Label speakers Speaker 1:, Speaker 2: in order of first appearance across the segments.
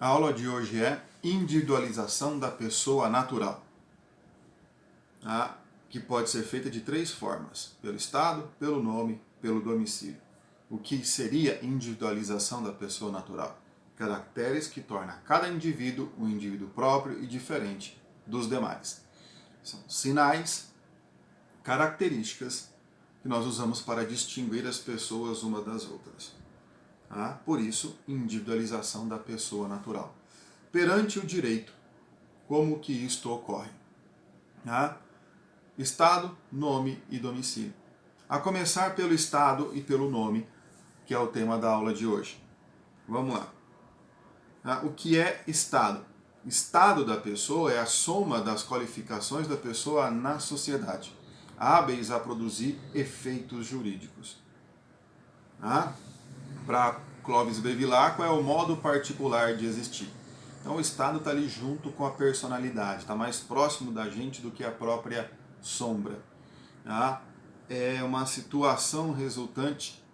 Speaker 1: A aula de hoje é individualização da pessoa natural, tá? Que pode ser feita de 3 formas: pelo estado, pelo nome, pelo domicílio. O que seria individualização da pessoa natural? Caracteres que tornam cada indivíduo um indivíduo próprio e diferente dos demais. São sinais, características que nós usamos para distinguir as pessoas umas das outras. Tá? Por isso, individualização da pessoa natural. Perante o direito, como que isto ocorre? Tá? Estado, nome e domicílio. A começar pelo estado e pelo nome, que é o tema da aula de hoje. Vamos lá. Tá? O que é estado? Estado da pessoa é a soma das qualificações da pessoa na sociedade, hábeis a produzir efeitos jurídicos. Tá? Para Clovis Bevilacqua, é o modo particular de existir. Então o estado está ali junto com a personalidade, está mais próximo da gente do que a própria sombra. Tá? É uma situação resultante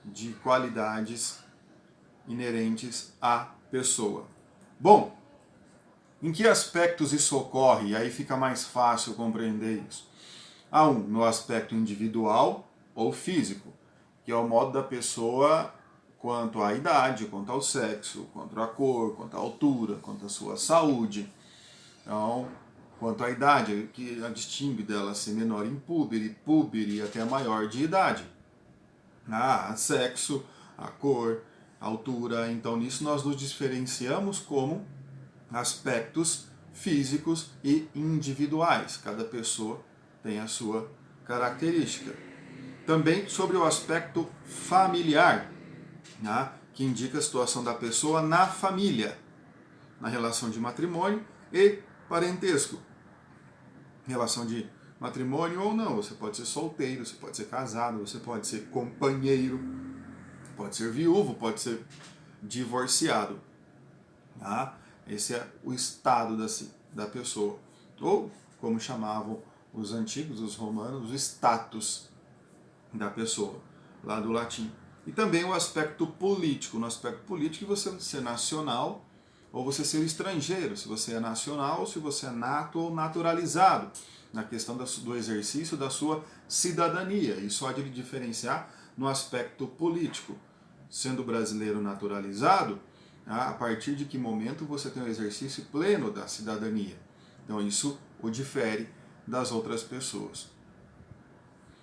Speaker 1: de qualidades inerentes à pessoa. Bom, em que aspectos isso ocorre? E aí fica mais fácil compreender isso. No aspecto individual ou físico, que é o modo da pessoa quanto à idade, quanto ao sexo, quanto à cor, quanto à altura, quanto à sua saúde. Então, quanto à idade, que a distingue dela ser menor em púber e até maior de idade. Sexo, a cor, a altura. Então, nisso nós nos diferenciamos como aspectos físicos e individuais. Cada pessoa tem a sua característica. Também sobre o aspecto familiar, que indica a situação da pessoa na família, na relação de matrimônio e parentesco. Relação de matrimônio ou não, você pode ser solteiro, você pode ser casado, você pode ser companheiro, pode ser viúvo, pode ser divorciado. Esse é o estado da pessoa. Ou, como chamavam os antigos, os romanos, o status da pessoa, lá do latim. E também o aspecto político. No aspecto político, você ser nacional ou você ser estrangeiro, se você é nacional ou se você é nato ou naturalizado, na questão do exercício da sua cidadania. Isso há de diferenciar no aspecto político. Sendo brasileiro naturalizado, a partir de que momento você tem o exercício pleno da cidadania. Então isso o difere das outras pessoas.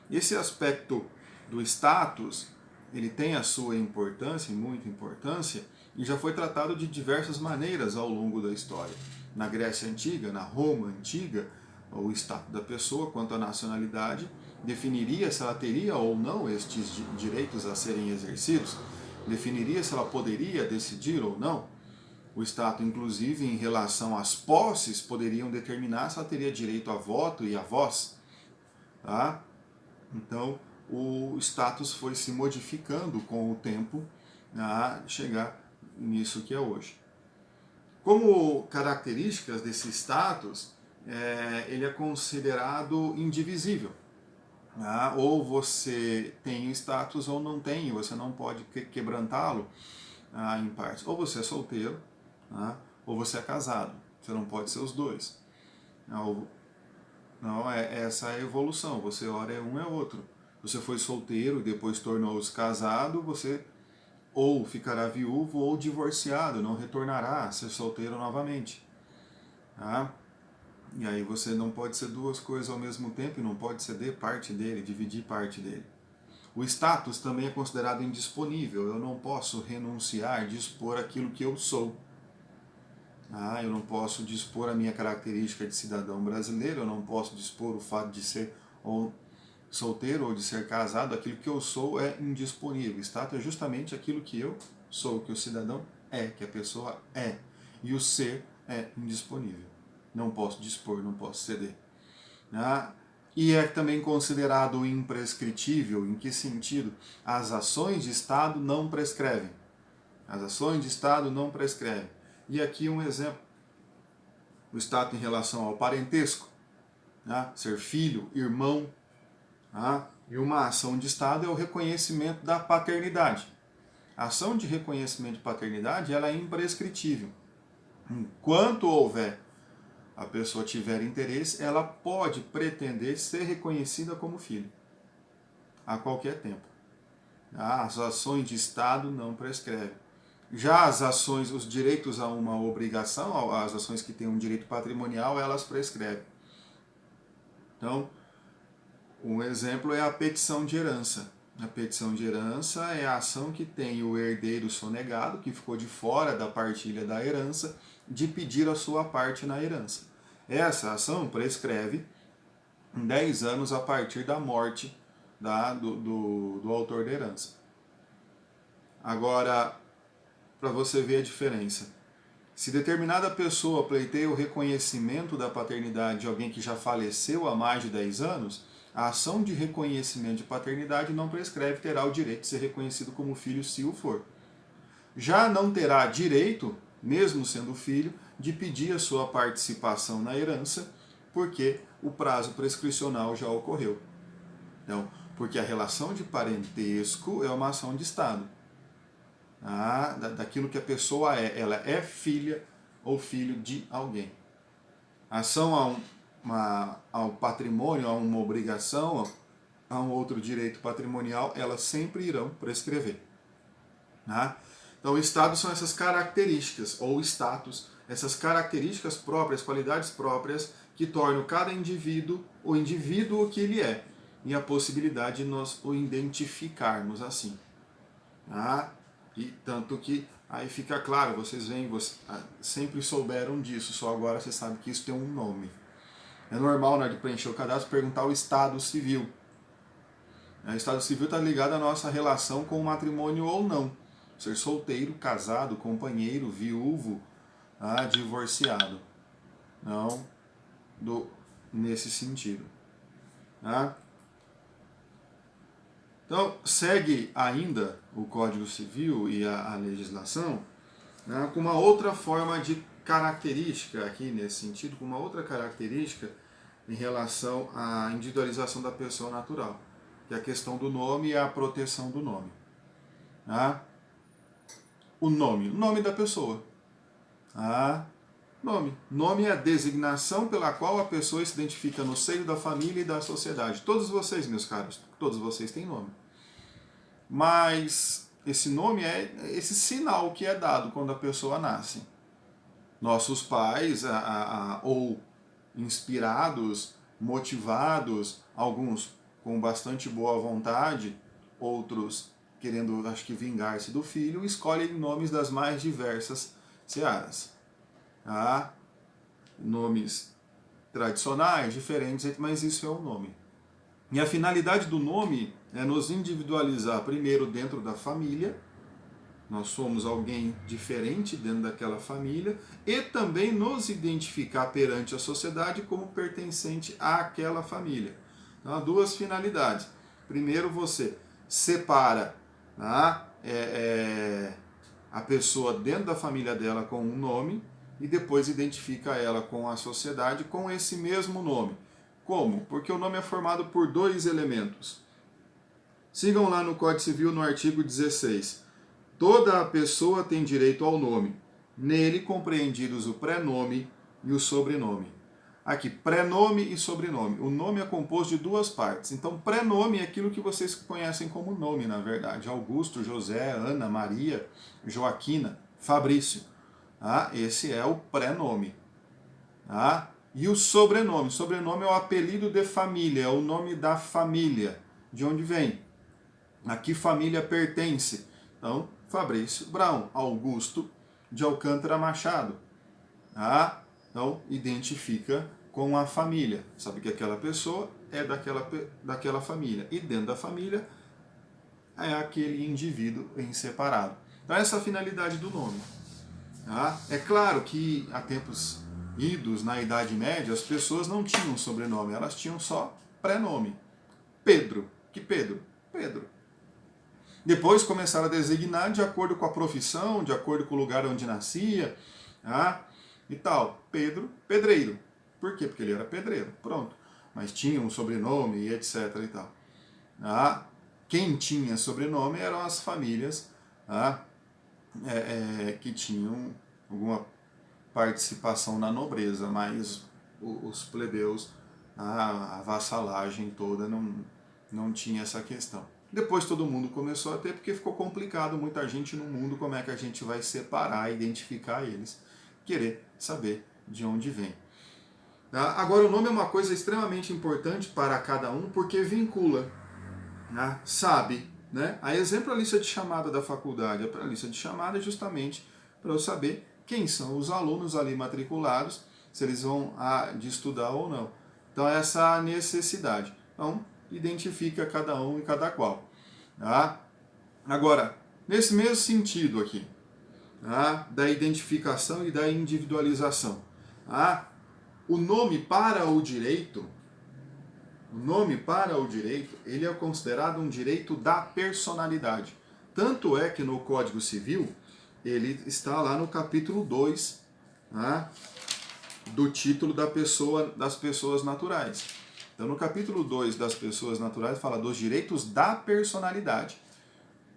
Speaker 1: Esse aspecto do status, ele tem a sua importância, muita importância, e já foi tratado de diversas maneiras ao longo da história. Na Grécia Antiga, na Roma Antiga, o status da pessoa quanto à nacionalidade definiria se ela teria ou não estes direitos a serem exercidos, definiria se ela poderia decidir ou não. O status, inclusive, em relação às posses, poderiam determinar se ela teria direito a voto e a voz. Tá? Então, o status foi se modificando com o tempo a chegar nisso que é hoje. Como características desse status, ele é considerado indivisível. Ou você tem status ou não tem, você não pode quebrantá-lo em partes. Ou você é solteiro, ou você é casado. Você não pode ser os dois. Não, essa é a evolução. Você ora é um é outro. Você foi solteiro e depois tornou-se casado, você ou ficará viúvo ou divorciado, não retornará a ser solteiro novamente. E aí você não pode ser duas coisas ao mesmo tempo e não pode ceder parte dele, dividir parte dele. O status também é considerado indisponível. Eu não posso renunciar, dispor aquilo que eu sou. Eu não posso dispor a minha característica de cidadão brasileiro, eu não posso dispor o fato de ser ou solteiro ou de ser casado, aquilo que eu sou é indisponível. Status é justamente aquilo que eu sou, que o cidadão é, que a pessoa é. E o ser é indisponível. Não posso dispor, não posso ceder. E é também considerado imprescritível. Em que sentido? As ações de Estado não prescrevem. As ações de Estado não prescrevem. E aqui um exemplo. O status em relação ao parentesco. Ser filho, irmão. E uma ação de Estado é o reconhecimento da paternidade. A ação de reconhecimento de paternidade ela é imprescritível. Enquanto houver, a pessoa tiver interesse, ela pode pretender ser reconhecida como filho, a qualquer tempo. As ações de Estado não prescrevem. Já as ações, os direitos a uma obrigação, as ações que têm um direito patrimonial, elas prescrevem. Então, um exemplo é a petição de herança. A petição de herança é a ação que tem o herdeiro sonegado, que ficou de fora da partilha da herança, de pedir a sua parte na herança. Essa ação prescreve em 10 anos a partir da morte do autor da herança. Agora, para você ver a diferença. Se determinada pessoa pleiteia o reconhecimento da paternidade de alguém que já faleceu há mais de 10 anos, a ação de reconhecimento de paternidade não prescreve, terá o direito de ser reconhecido como filho se o for. Já não terá direito, mesmo sendo filho, de pedir a sua participação na herança, porque o prazo prescricional já ocorreu. Então, porque a relação de parentesco é uma ação de Estado. Daquilo que a pessoa é. Ela é filha ou filho de alguém. A ação ao patrimônio, a uma obrigação, a um outro direito patrimonial, elas sempre irão prescrever. Então, o Estado são essas características, ou status, essas características próprias, qualidades próprias, que tornam cada indivíduo o indivíduo que ele é, e a possibilidade de nós o identificarmos assim. E tanto que aí fica claro, vocês sempre souberam disso, só agora você sabe que isso tem um nome. É normal, na hora de preencher o cadastro, perguntar o estado civil. O estado civil está ligado à nossa relação com o matrimônio ou não. Ser solteiro, casado, companheiro, viúvo, divorciado. Não nesse sentido. Então, segue ainda o Código Civil e a legislação com uma outra forma de característica, aqui nesse sentido, com uma outra característica em relação à individualização da pessoa natural, que é a questão do nome e a proteção do nome. O nome da pessoa. Nome é a designação pela qual a pessoa se identifica no seio da família e da sociedade. Todos vocês, meus caros, todos vocês têm nome. Mas esse nome é esse sinal que é dado quando a pessoa nasce. Nossos pais, ou inspirados, motivados, alguns com bastante boa vontade, outros querendo, acho que, vingar-se do filho, escolhem nomes das mais diversas searas. Nomes tradicionais, diferentes, mas isso é o nome. E a finalidade do nome é nos individualizar primeiro dentro da família, nós somos alguém diferente dentro daquela família, e também nos identificar perante a sociedade como pertencente àquela família. Então, há duas finalidades. Primeiro, você separa a pessoa dentro da família dela com um nome, e depois identifica ela com a sociedade com esse mesmo nome. Como? Porque o nome é formado por dois elementos. Sigam lá no Código Civil, no artigo 16. Toda a pessoa tem direito ao nome, nele compreendidos o prenome e o sobrenome. Aqui, prenome e sobrenome. O nome é composto de duas partes. Então, prenome é aquilo que vocês conhecem como nome, na verdade. Augusto, José, Ana, Maria, Joaquina, Fabrício. Esse é o prenome. E o sobrenome? Sobrenome é o apelido de família, é o nome da família. De onde vem? A que família pertence? Então, Fabrício Brown, Augusto de Alcântara Machado. Então, identifica com a família. Sabe que aquela pessoa é daquela família. E dentro da família é aquele indivíduo em separado. Então, essa é a finalidade do nome. É claro que há tempos idos, na Idade Média, as pessoas não tinham sobrenome, elas tinham só prenome. Pedro. Que Pedro? Pedro. Depois começaram a designar de acordo com a profissão, de acordo com o lugar onde nascia, e tal. Pedro, pedreiro. Por quê? Porque ele era pedreiro. Pronto. Mas tinha um sobrenome e etc. e tal. Quem tinha sobrenome eram as famílias tá? Que tinham alguma participação na nobreza, mas os plebeus, a vassalagem toda, não tinha essa questão. Depois todo mundo começou a ter, porque ficou complicado, muita gente no mundo, como é que a gente vai separar, identificar eles, querer saber de onde vem. Tá? Agora, o nome é uma coisa extremamente importante para cada um, porque vincula, né? Sabe, né? A exemplo, a lista de chamada da faculdade. A lista de chamada é justamente para eu saber quem são os alunos ali matriculados, se eles vão de estudar ou não. Então, essa necessidade. Então, identifica cada um e cada qual. Tá? Agora, nesse mesmo sentido aqui, tá? Da identificação e da individualização, tá? O nome para o direito, ele é considerado um direito da personalidade. Tanto é que no Código Civil, ele está lá no capítulo 2, tá? Do título das pessoas naturais. Então, no capítulo 2 das pessoas naturais, fala dos direitos da personalidade.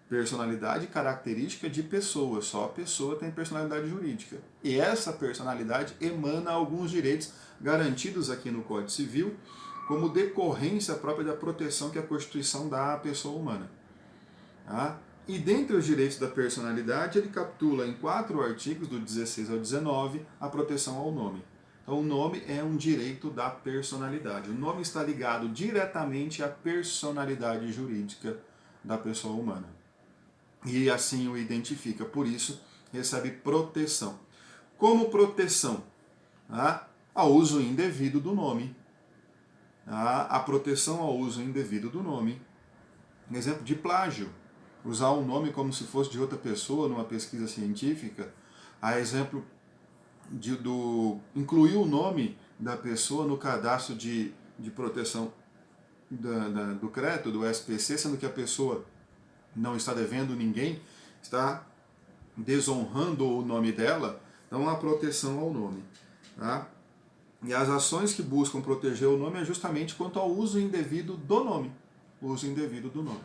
Speaker 1: Personalidade característica de pessoa, só a pessoa tem personalidade jurídica. E essa personalidade emana alguns direitos garantidos aqui no Código Civil, como decorrência própria da proteção que a Constituição dá à pessoa humana. Tá? E dentre os direitos da personalidade, ele capitula em 4 artigos, do 16 ao 19, a proteção ao nome. Então, o nome é um direito da personalidade. O nome está ligado diretamente à personalidade jurídica da pessoa humana. E assim o identifica, por isso recebe proteção. Como proteção? Tá? Ao uso indevido do nome. Tá? A proteção ao uso indevido do nome. Exemplo de plágio. Usar um nome como se fosse de outra pessoa numa pesquisa científica. A exemplo incluir o nome da pessoa no cadastro de proteção do crédito, do SPC, sendo que a pessoa não está devendo ninguém, está desonrando o nome dela, então a proteção ao nome. Tá? E as ações que buscam proteger o nome é justamente quanto ao uso indevido do nome. O uso indevido do nome.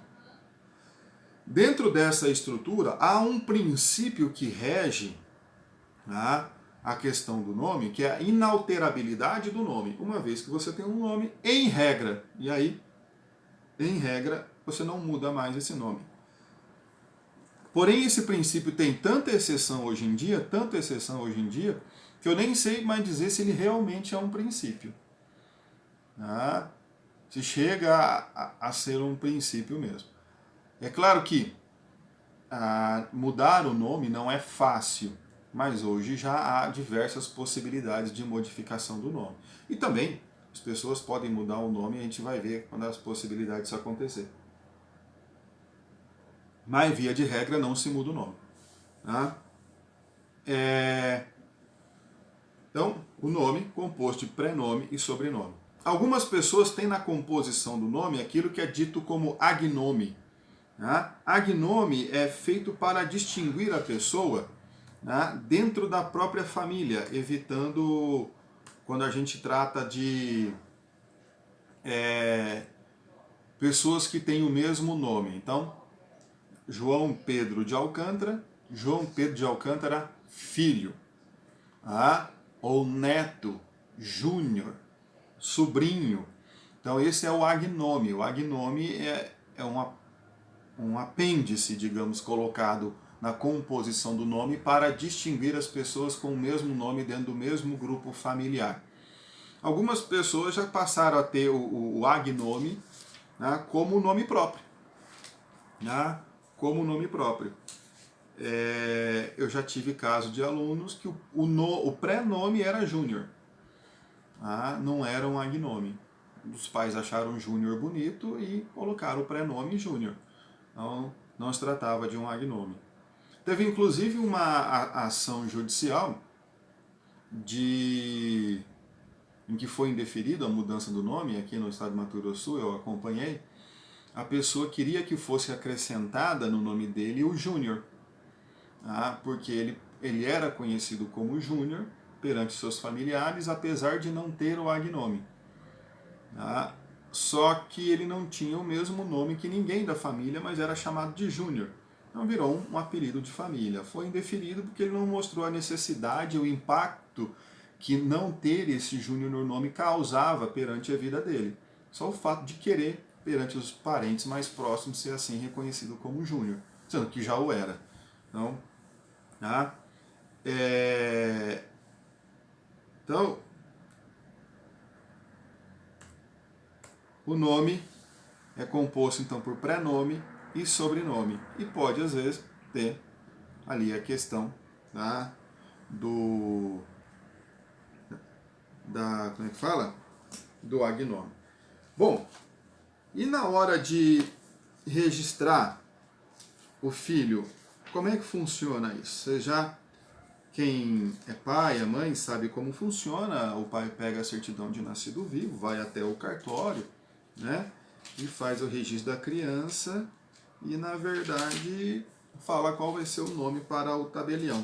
Speaker 1: Dentro dessa estrutura, há um princípio que rege, tá, a questão do nome, que é a inalterabilidade do nome. Uma vez que você tem um nome, em regra, e aí, em regra, você não muda mais esse nome. Porém, esse princípio tem tanta exceção hoje em dia, que eu nem sei mais dizer se ele realmente é um princípio. Tá? Se chega a ser um princípio mesmo. É claro que mudar o nome não é fácil, mas hoje já há diversas possibilidades de modificação do nome. E também as pessoas podem mudar o nome e a gente vai ver quando as possibilidades acontecer. Mas, via de regra, não se muda o nome. Tá? Então, o nome composto de prenome e sobrenome. Algumas pessoas têm na composição do nome aquilo que é dito como agnome. Tá? Agnome é feito para distinguir a pessoa, tá, dentro da própria família, evitando quando a gente trata de pessoas que têm o mesmo nome. Então, João Pedro de Alcântara filho, tá? Ou neto, júnior, sobrinho. Então esse é o agnome. O agnome é um apêndice, digamos, colocado na composição do nome para distinguir as pessoas com o mesmo nome dentro do mesmo grupo familiar. Algumas pessoas já passaram a ter o agnome, né, como nome próprio. Né, como nome próprio. Eu já tive caso de alunos que o pré-nome era Júnior, não era um agnome. Os pais acharam Júnior bonito e colocaram o pré-nome Júnior. Então, não se tratava de um agnome. Teve inclusive uma ação judicial em que foi indeferido a mudança do nome, aqui no estado de Mato Grosso do Sul, eu acompanhei. A pessoa queria que fosse acrescentada no nome dele o Júnior, porque ele era conhecido como Júnior perante seus familiares, apesar de não ter o agnome. Só que ele não tinha o mesmo nome que ninguém da família, mas era chamado de Júnior. Então virou um apelido de família. Foi indeferido porque ele não mostrou a necessidade, o impacto que não ter esse Júnior no nome causava perante a vida dele. Só o fato de querer, perante os parentes mais próximos, ser assim reconhecido como Júnior, sendo que já o era. Então, tá? Então, o nome é composto então por prenome e sobrenome. E pode, às vezes, ter ali a questão, tá, como é que fala? Do agnome. Bom, e na hora de registrar o filho, como é que funciona isso? Você já, quem é pai, é mãe, sabe como funciona. O pai pega a certidão de nascido vivo, vai até o cartório, né? E faz o registro da criança e, na verdade, fala qual vai ser o nome para o tabelião,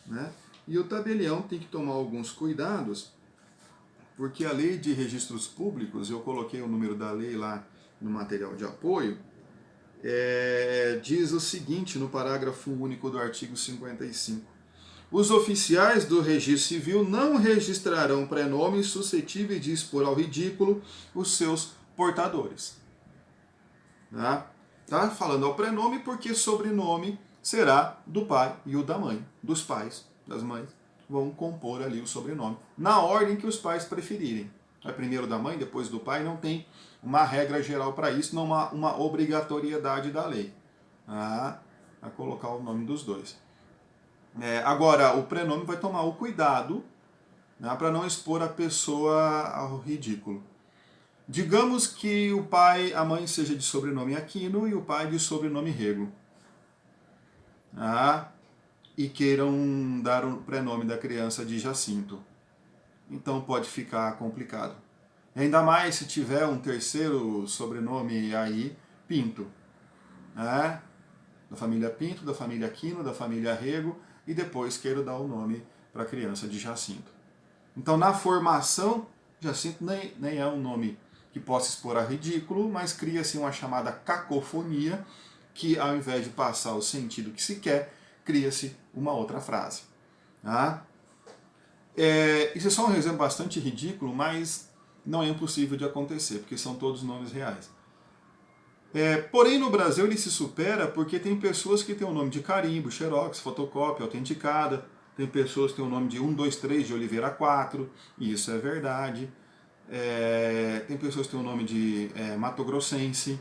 Speaker 1: né? E o tabelião tem que tomar alguns cuidados, porque a lei de registros públicos, eu coloquei o número da lei lá no material de apoio, diz o seguinte no parágrafo único do artigo 55. Os oficiais do registro civil não registrarão prenomes suscetíveis de expor ao ridículo os seus portadores. Tá falando ao prenome porque sobrenome será do pai e o da mãe, dos pais, das mães, vão compor ali o sobrenome, na ordem que os pais preferirem. É primeiro da mãe, depois do pai, não tem uma regra geral para isso, não há uma obrigatoriedade da lei. A colocar o nome dos dois. Agora, o prenome vai tomar o cuidado, né, para não expor a pessoa ao ridículo. Digamos que o pai, a mãe seja de sobrenome Aquino e o pai de sobrenome Rego. E queiram dar o prenome da criança de Jacinto. Então pode ficar complicado. Ainda mais se tiver um terceiro sobrenome aí, Pinto. Da família Pinto, da família Aquino, da família Rego, e depois queiro dar o nome para a criança de Jacinto. Então na formação, Jacinto nem é um nome que possa expor a ridículo, mas cria-se uma chamada cacofonia, que ao invés de passar o sentido que se quer, cria-se uma outra frase. Isso é só um exemplo bastante ridículo, mas não é impossível de acontecer, porque são todos nomes reais. Porém, no Brasil ele se supera porque tem pessoas que têm o nome de carimbo, xerox, fotocópia, autenticada, tem pessoas que têm o nome de 123 de Oliveira 4, e isso é verdade. Tem pessoas que têm o nome de Mato Grossense,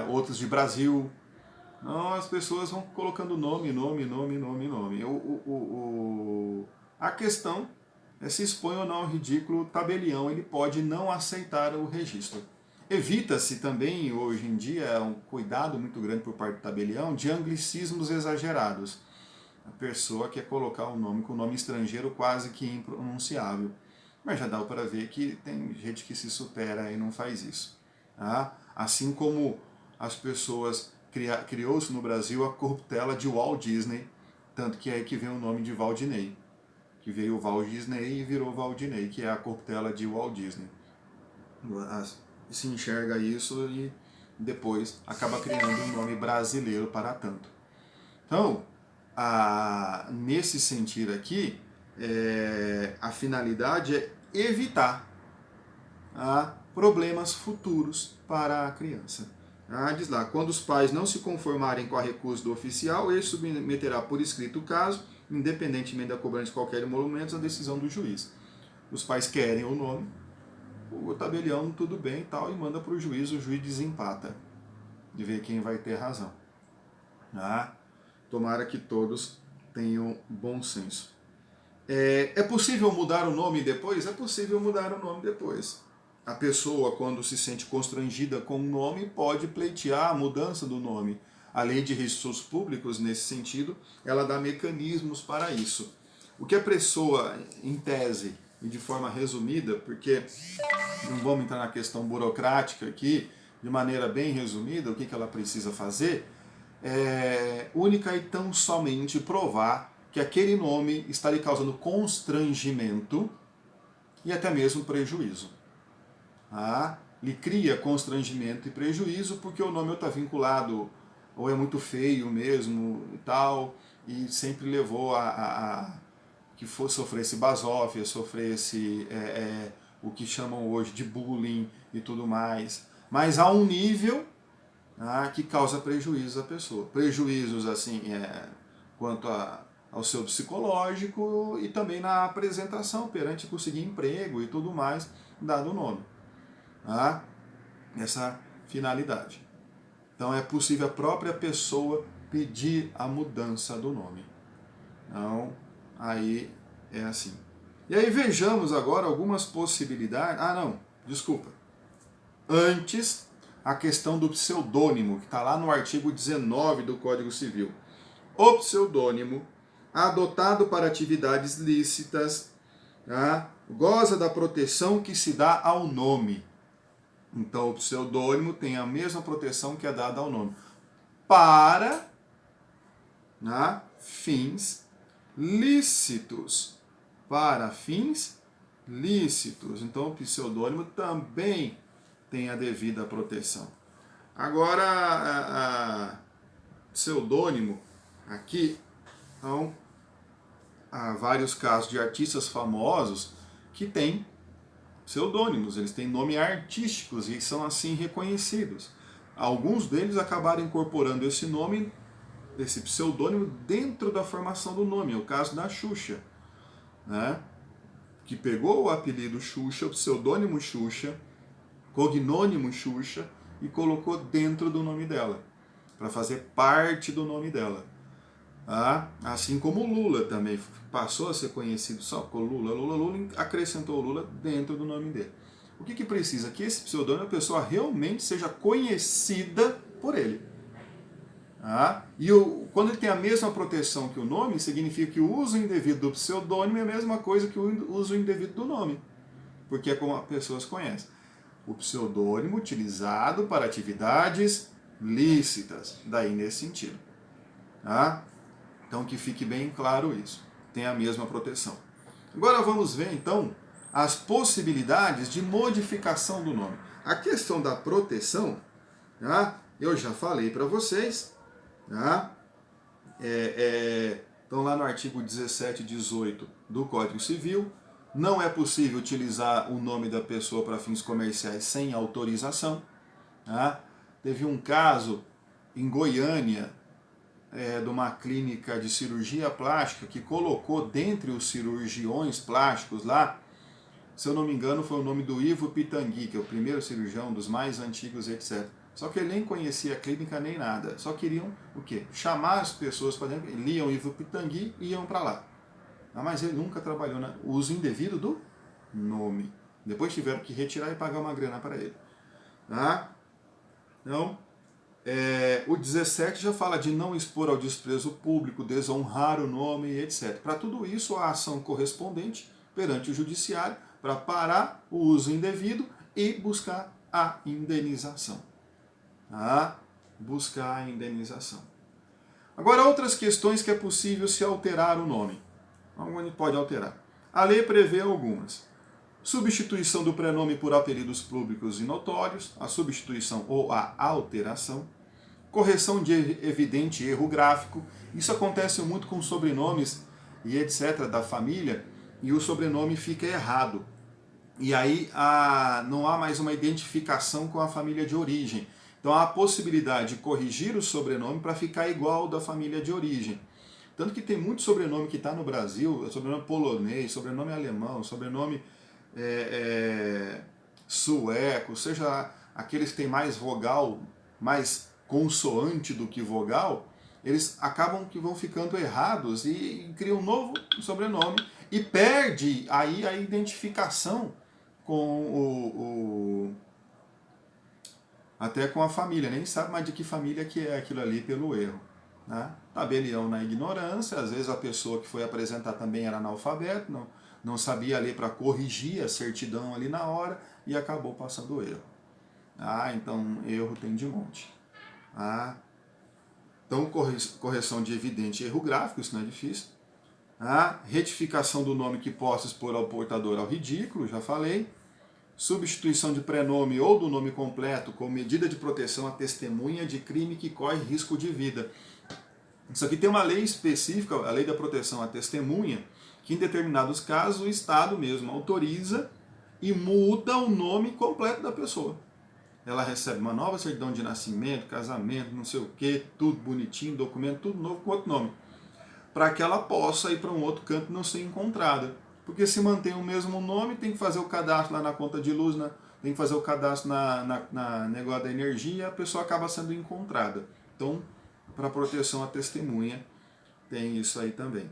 Speaker 1: outros de Brasil. Então, as pessoas vão colocando nome. A questão é se expõe ou não ao ridículo. O tabelião ele pode não aceitar o registro. Evita-se também, hoje em dia, um cuidado muito grande por parte do tabelião de anglicismos exagerados. A pessoa quer colocar um nome com nome estrangeiro quase que impronunciável. Mas já dá para ver que tem gente que se supera e não faz isso. Assim como as pessoas criou-se no Brasil a corruptela de Walt Disney, tanto que é aí que vem o nome de Waldinei, que veio o Walt Disney e virou Waldinei, que é a corruptela de Walt Disney. Se enxerga isso e depois acaba criando um nome brasileiro para tanto. Então, nesse sentido aqui, a finalidade é evitar problemas futuros para a criança. Diz lá, quando os pais não se conformarem com a recusa do oficial, ele submeterá por escrito o caso, independentemente da cobrança de qualquer emolumento, à decisão do juiz. Os pais querem o nome, o tabelião tudo bem e tal, e manda para o juiz desempata, de ver quem vai ter razão. Tomara que todos tenham bom senso. É possível mudar o nome depois? É possível mudar o nome depois. A pessoa, quando se sente constrangida com o nome, pode pleitear a mudança do nome. A lei de registros públicos, nesse sentido, ela dá mecanismos para isso. O que a pessoa, em tese, e de forma resumida, porque não vamos entrar na questão burocrática aqui, de maneira bem resumida, o que ela precisa fazer, única e tão somente provar que aquele nome está lhe causando constrangimento e até mesmo prejuízo. Lhe cria constrangimento e prejuízo porque o nome está vinculado ou é muito feio mesmo e tal, e sempre levou a que sofresse basófia, sofresse o que chamam hoje de bullying e tudo mais. Mas há um nível que causa prejuízos à pessoa. Prejuízos assim quanto ao seu psicológico e também na apresentação perante conseguir emprego e tudo mais, dado o nome. Essa finalidade. Então é possível a própria pessoa pedir a mudança do nome. Então, aí é assim. E aí vejamos agora algumas possibilidades. Desculpa. Antes, a questão do pseudônimo, que está lá no artigo 19 do Código Civil. O pseudônimo, adotado para atividades lícitas, goza da proteção que se dá ao nome. Então, o pseudônimo tem a mesma proteção que é dada ao nome. Para fins lícitos. Para fins lícitos. Então, o pseudônimo também tem a devida proteção. Agora, pseudônimo, aqui, então, há vários casos de artistas famosos que têm pseudônimos, eles têm nomes artísticos e são assim reconhecidos. Alguns deles acabaram incorporando esse nome, esse pseudônimo, dentro da formação do nome. É o caso da Xuxa, que pegou o apelido Xuxa, o pseudônimo Xuxa, cognônimo Xuxa, e colocou dentro do nome dela, para fazer parte do nome dela. Assim como o Lula também passou a ser conhecido só por Lula, acrescentou o Lula dentro do nome dele. O que precisa? Que esse pseudônimo, a pessoa realmente seja conhecida por ele. E quando ele tem a mesma proteção que o nome, significa que o uso indevido do pseudônimo é a mesma coisa que o uso indevido do nome, porque é como as pessoas conhecem. O pseudônimo utilizado para atividades lícitas, daí nesse sentido. Então que fique bem claro isso, tem a mesma proteção. Agora vamos ver então as possibilidades de modificação do nome. A questão da proteção, eu já falei para vocês, então lá no artigo 17 e 18 do Código Civil, não é possível utilizar o nome da pessoa para fins comerciais sem autorização. Teve um caso em Goiânia, de uma clínica de cirurgia plástica que colocou dentre os cirurgiões plásticos lá, se eu não me engano, foi o nome do Ivo Pitangui, que é o primeiro cirurgião, dos mais antigos, etc. Só que ele nem conhecia a clínica nem nada. Só queriam o quê? Chamar as pessoas para dentro. Liam Ivo Pitangui e iam para lá. Mas ele nunca trabalhou no uso indevido do nome. Depois tiveram que retirar e pagar uma grana para ele. Então, o 17 já fala de não expor ao desprezo público, desonrar o nome, etc. Para tudo isso, a ação correspondente perante o judiciário para parar o uso indevido e buscar a indenização. Buscar a indenização. Agora, outras questões que é possível se alterar o nome. Onde pode alterar? A lei prevê algumas. Substituição do prenome por apelidos públicos e notórios, a substituição ou a alteração. Correção de evidente erro gráfico. Isso acontece muito com sobrenomes e etc. da família, e o sobrenome fica errado. E aí não há mais uma identificação com a família de origem. Então há a possibilidade de corrigir o sobrenome para ficar igual ao da família de origem. Tanto que tem muito sobrenome que está no Brasil, sobrenome polonês, sobrenome alemão, sobrenome sueco, seja aqueles que têm mais vogal, mais consoante do que vogal, eles acabam que vão ficando errados e criam um novo sobrenome e perde aí a identificação com até com a família, nem sabe mais de que família que é aquilo ali pelo erro. Tabelião na ignorância, às vezes a pessoa que foi apresentar também era analfabeto, não sabia ler para corrigir a certidão ali na hora e acabou passando o erro. Então erro tem de monte. Então correção de evidente erro gráfico, isso não é difícil. Retificação do nome que possa expor ao portador ao ridículo, já falei. substituição de prenome ou do nome completo com medida de proteção à testemunha de crime que corre risco de vida. Isso aqui tem uma lei específica, a lei da proteção à testemunha, que em determinados casos o Estado mesmo autoriza e muda o nome completo da pessoa. Ela recebe uma nova certidão de nascimento, casamento, não sei o que, tudo bonitinho, documento, tudo novo com outro nome, para que ela possa ir para um outro canto e não ser encontrada. Porque se mantém o mesmo nome, tem que fazer o cadastro lá na conta de luz, tem que fazer o cadastro na negócio da energia, a pessoa acaba sendo encontrada. Então, para proteção à testemunha, tem isso aí também.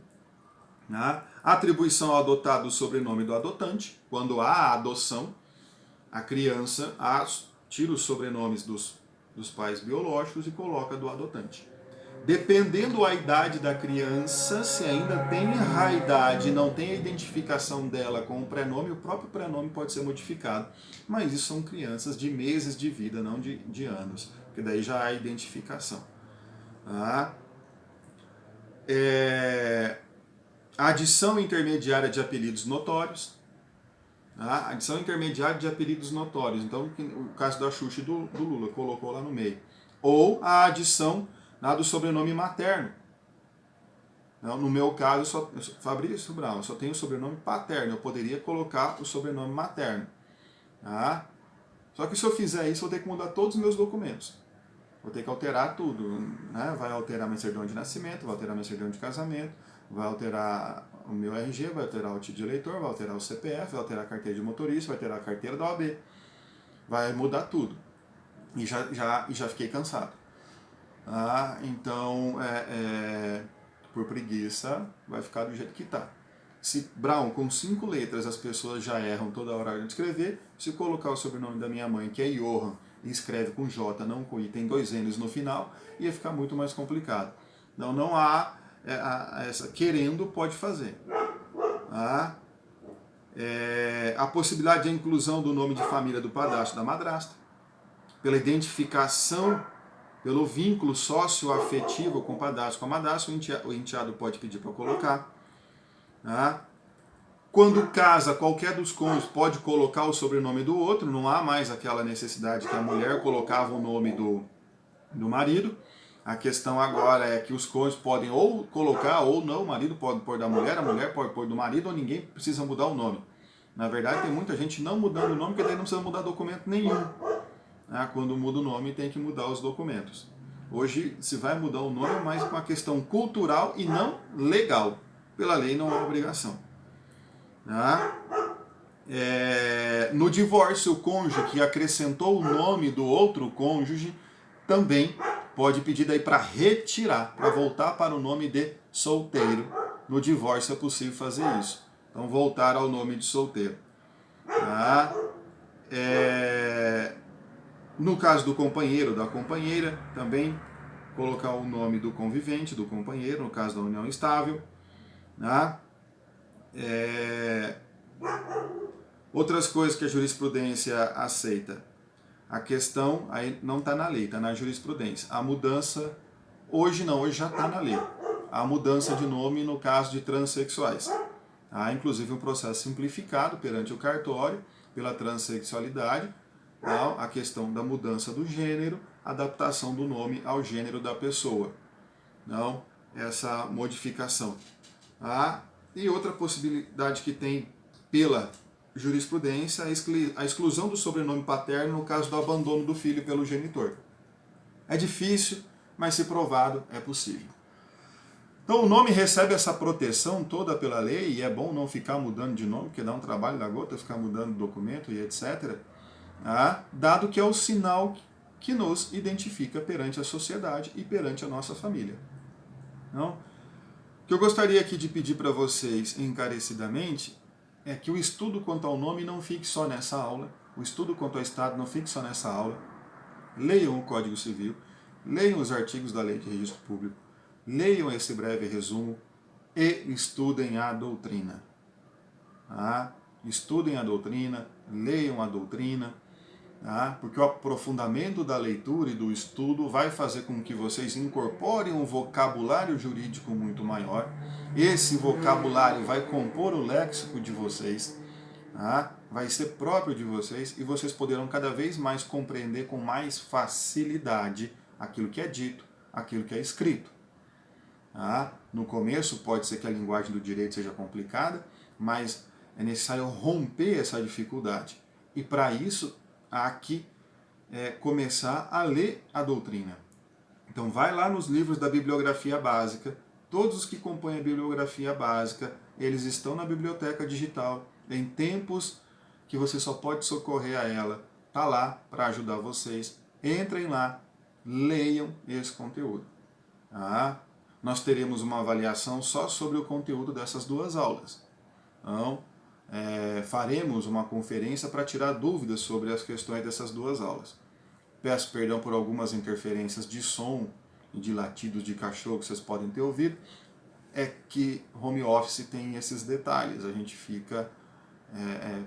Speaker 1: A atribuição ao adotado do sobrenome do adotante. Quando há adoção, a criança tira os sobrenomes dos pais biológicos e coloca do adotante. Dependendo da idade da criança, se ainda tem a idade e não tem a identificação dela com o prenome, o próprio prenome pode ser modificado. Mas isso são crianças de meses de vida, não de anos, porque daí já há identificação. Adição intermediária de apelidos notórios. Adição intermediária de apelidos notórios. Então, o caso da Xuxa e do Lula, colocou lá no meio. Ou a adição do sobrenome materno. No meu caso, Fabrício Brown, eu só tenho o sobrenome paterno. Eu poderia colocar o sobrenome materno. Só que se eu fizer isso, eu vou ter que mudar todos os meus documentos. Vou ter que alterar tudo. Vai alterar minha certidão de nascimento, vai alterar minha certidão de casamento, vai alterar o meu RG, vai alterar o título de eleitor, vai alterar o CPF, vai alterar a carteira de motorista, vai alterar a carteira da OAB. Vai mudar tudo. E já fiquei cansado. Então, por preguiça, vai ficar do jeito que está. Se Brown, com 5 letras, as pessoas já erram toda hora de escrever. Se eu colocar o sobrenome da minha mãe, que é Johan, e escreve com J, não com I, tem 2 N's no final, ia ficar muito mais complicado. Então, não há essa querendo, pode fazer. A possibilidade de inclusão do nome de família do padrasto da madrasta, pela identificação, pelo vínculo socioafetivo com o padrasto, com a madrasta, o enteado pode pedir para colocar. Quando casa, qualquer dos cônjuges pode colocar o sobrenome do outro, não há mais aquela necessidade que a mulher colocava o nome do marido. A questão agora é que os cônjuges podem ou colocar ou não, o marido pode pôr da mulher, a mulher pode pôr do marido, ou ninguém precisa mudar o nome. Na verdade, tem muita gente não mudando o nome, porque daí não precisa mudar documento nenhum. Quando muda o nome, tem que mudar os documentos. Hoje, se vai mudar o nome, mas com uma questão cultural e não legal. Pela lei, não é obrigação. No divórcio, o cônjuge que acrescentou o nome do outro cônjuge também pode pedir daí para retirar, para voltar para o nome de solteiro. No divórcio é possível fazer isso. Então, voltar ao nome de solteiro. No caso do companheiro, da companheira, também colocar o nome do convivente, do companheiro, no caso da união estável. Outras coisas que a jurisprudência aceita. A questão aí não está na lei, está na jurisprudência. A mudança, hoje não, hoje já está na lei. A mudança de nome no caso de transexuais. Há inclusive um processo simplificado perante o cartório pela transexualidade, a questão da mudança do gênero, adaptação do nome ao gênero da pessoa. Não, essa modificação. E outra possibilidade que tem pela jurisprudência, a exclusão do sobrenome paterno no caso do abandono do filho pelo genitor. É difícil, mas se provado, é possível. Então o nome recebe essa proteção toda pela lei, e é bom não ficar mudando de nome, porque dá um trabalho da gota ficar mudando documento e etc., dado que é o sinal que nos identifica perante a sociedade e perante a nossa família. Não? O que eu gostaria aqui de pedir para vocês encarecidamente é que o estudo quanto ao nome não fique só nessa aula, o estudo quanto ao Estado não fique só nessa aula. Leiam o Código Civil, leiam os artigos da Lei de Registro Público, leiam esse breve resumo e estudem a doutrina. Estudem a doutrina, leiam a doutrina, porque o aprofundamento da leitura e do estudo vai fazer com que vocês incorporem um vocabulário jurídico muito maior. Esse vocabulário vai compor o léxico de vocês, Tá? Vai ser próprio de vocês e vocês poderão cada vez mais compreender com mais facilidade aquilo que é dito, aquilo que é escrito. Tá? No começo pode ser que a linguagem do direito seja complicada, mas é necessário romper essa dificuldade. E para isso, há que começar a ler a doutrina. Então vai lá nos livros da bibliografia básica, todos os que compõem a bibliografia básica, eles estão na biblioteca digital, em tempos que você só pode socorrer a ela, tá lá para ajudar vocês. Entrem lá, leiam esse conteúdo. Tá? Nós teremos uma avaliação só sobre o conteúdo dessas duas aulas. Então, faremos uma conferência para tirar dúvidas sobre as questões dessas duas aulas. Peço perdão por algumas interferências de som e de latidos de cachorro que vocês podem ter ouvido. É que home office tem esses detalhes, a gente fica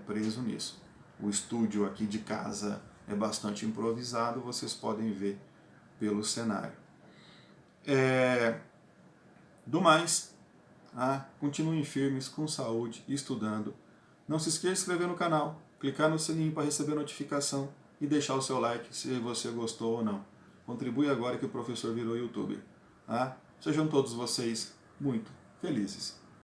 Speaker 1: preso nisso. O estúdio aqui de casa é bastante improvisado, vocês podem ver pelo cenário. Do mais, continuem firmes, com saúde, estudando. Não se esqueça de se inscrever no canal, clicar no sininho para receber notificação e deixar o seu like se você gostou ou não. Contribui agora que o professor virou youtuber. Sejam todos vocês muito felizes.